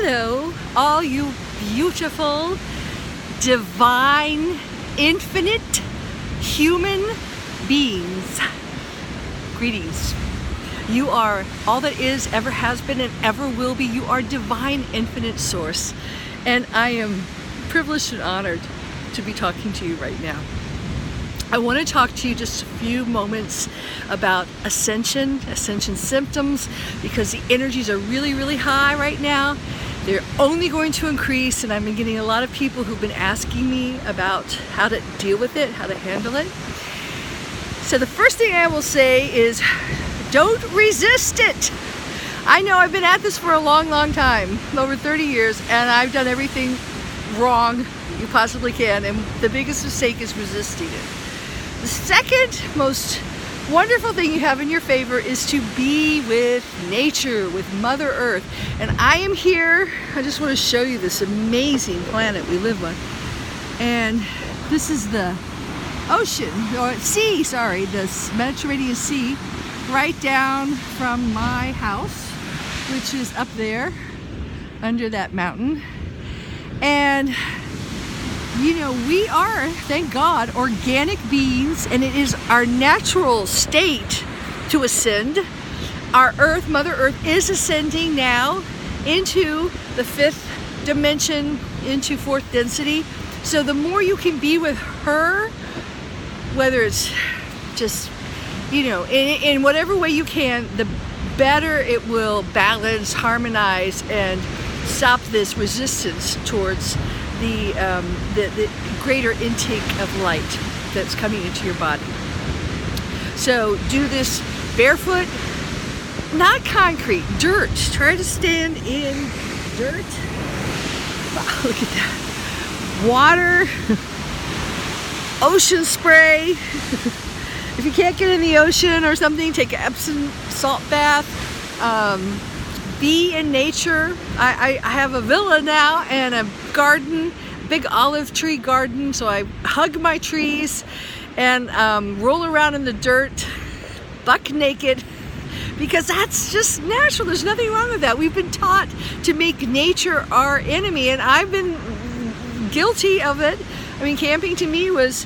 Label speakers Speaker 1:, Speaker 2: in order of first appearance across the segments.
Speaker 1: Hello, all you beautiful, divine, infinite human beings. Greetings. You are all that is, ever has been, and ever will be. You are divine, infinite source. And I am privileged and honored to be talking to you right now. I want to talk to you just a few moments about Ascension Symptoms, because the energies are really, really high right now. They're only going to increase, and I've been getting a lot of people who've been asking me about how to deal with it, how to handle it. So the first thing I will say is, don't resist it. I know I've been at this for a long, long time, over 30 years, and I've done everything wrong you possibly can, and the biggest mistake is resisting it. The second most wonderful thing you have in your favor is to be with nature, with Mother Earth. And I am here, I just want to show you this amazing planet we live on. And this is the ocean, or sea, sorry, the Mediterranean Sea, right down from my house, which is up there under that mountain. And you know, we are, thank God, organic beings, and it is our natural state to ascend. Our Earth, Mother Earth, is ascending now into the fifth dimension, into fourth density. So the more you can be with her, whether it's just, you know, in whatever way you can, the better it will balance, harmonize, and stop this resistance towards the greater intake of light that's coming into your body. So do this barefoot, not concrete, dirt. Try to stand in dirt. Wow, look at that. Water, ocean spray. If you can't get in the ocean or something, take an Epsom salt bath. Be in nature. I have a villa now and a garden, big olive tree garden, so I hug my trees and roll around in the dirt, buck naked, because that's just natural. There's nothing wrong with that. We've been taught to make nature our enemy, and I've been guilty of it. I mean, camping to me was,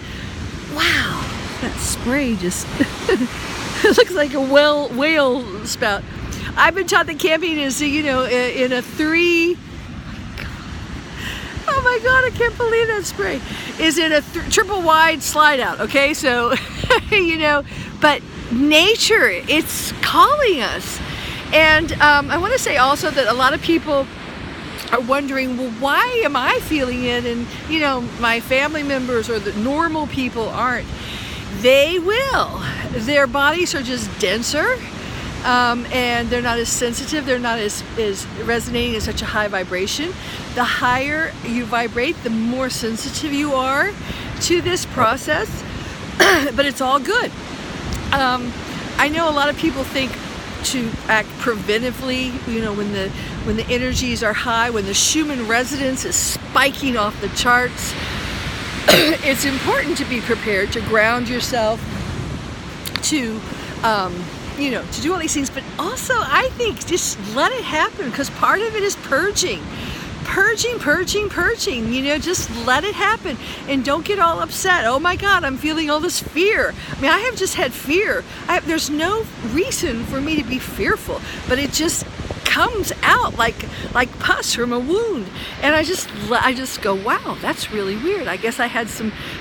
Speaker 1: wow, that spray just it looks like a whale spout. I've been taught that camping is, you know, in a oh my God, I can't believe that spray, is in a triple wide slide out, okay? So, you know, but nature, it's calling us. And I want to say also that a lot of people are wondering, well, why am I feeling it and, you know, my family members or the normal people aren't? They will. Their bodies are just denser. And they're not as sensitive, they're not as resonating at such a high vibration. The higher you vibrate, the more sensitive you are to this process, but it's all good. I know a lot of people think to act preventively, you know, when the energies are high, when the Schumann resonance is spiking off the charts. It's important to be prepared to ground yourself, to you know, to do all these things, but also I think just let it happen, because part of it is purging, you know, just let it happen and don't get all upset. Oh my God, I'm feeling all this fear. I mean, I have just had fear. There's no reason for me to be fearful, but it just comes out like pus from a wound, and I just go, wow, that's really weird. I guess I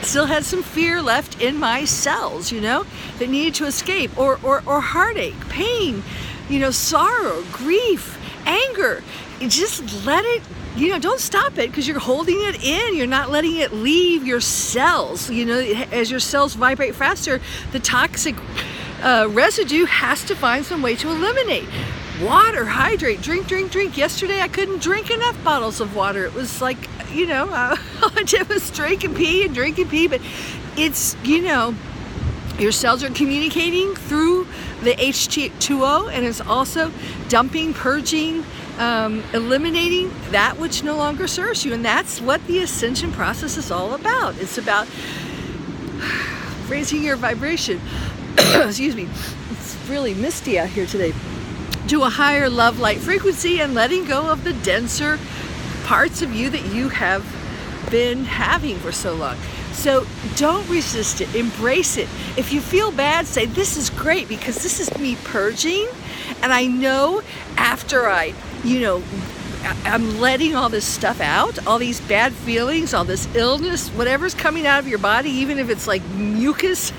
Speaker 1: still had some fear left in my cells, you know, that needed to escape, or heartache, pain, you know, sorrow, grief, anger. You just let it, you know, don't stop it, because you're holding it in. You're not letting it leave your cells. You know, as your cells vibrate faster, the toxic residue has to find some way to eliminate. Water, hydrate, drink. Yesterday I couldn't drink enough bottles of water. It was like, you know, all I did was drink and pee, but it's, you know, your cells are communicating through the H2O, and it's also dumping, purging, eliminating that which no longer serves you. And that's what the ascension process is all about. It's about raising your vibration. Excuse me, it's really misty out here today. to a higher love light frequency and letting go of the denser parts of you that you have been having for so long. So don't resist it, embrace it. If you feel bad, say, this is great because this is me purging, and I know after I'm letting all this stuff out, all these bad feelings, all this illness, whatever's coming out of your body, even if it's like mucus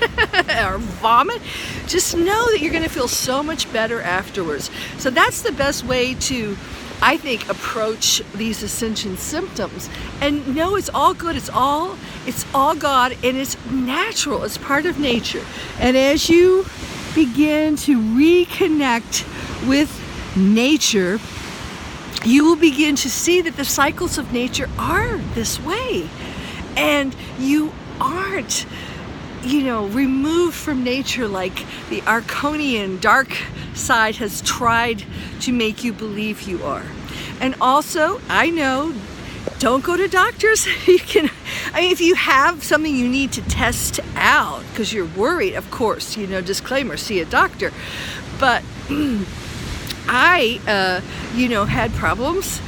Speaker 1: or vomit, just know that you're going to feel so much better afterwards. So that's the best way to, I think, approach these ascension symptoms. And no, it's all good. It's all God, and it's natural. It's part of nature. And as you begin to reconnect with nature, you will begin to see that the cycles of nature are this way. And you aren't, removed from nature like the Arconian dark side has tried to make you believe you are. And also, I know, don't go to doctors. If you have something you need to test out because you're worried, of course, disclaimer, see a doctor. But I, had problems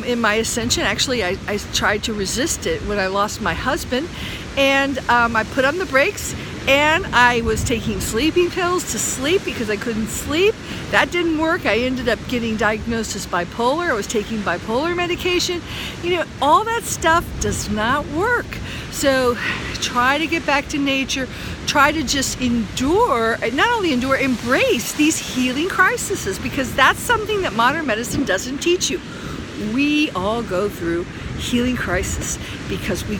Speaker 1: in my ascension. Actually, I tried to resist it when I lost my husband, and I put on the brakes, and I was taking sleeping pills to sleep because I couldn't sleep. That didn't work. I ended up getting diagnosed as bipolar. I was taking bipolar medication. All that stuff does not work. So try to get back to nature. Try to just endure, not only endure, embrace these healing crises, because that's something that modern medicine doesn't teach you. We all go through healing crisis because we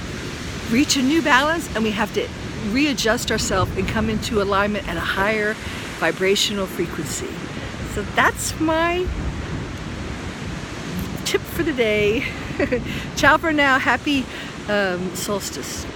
Speaker 1: reach a new balance and we have to readjust ourselves and come into alignment at a higher vibrational frequency. So that's my tip for the day. Ciao for now. Happy solstice.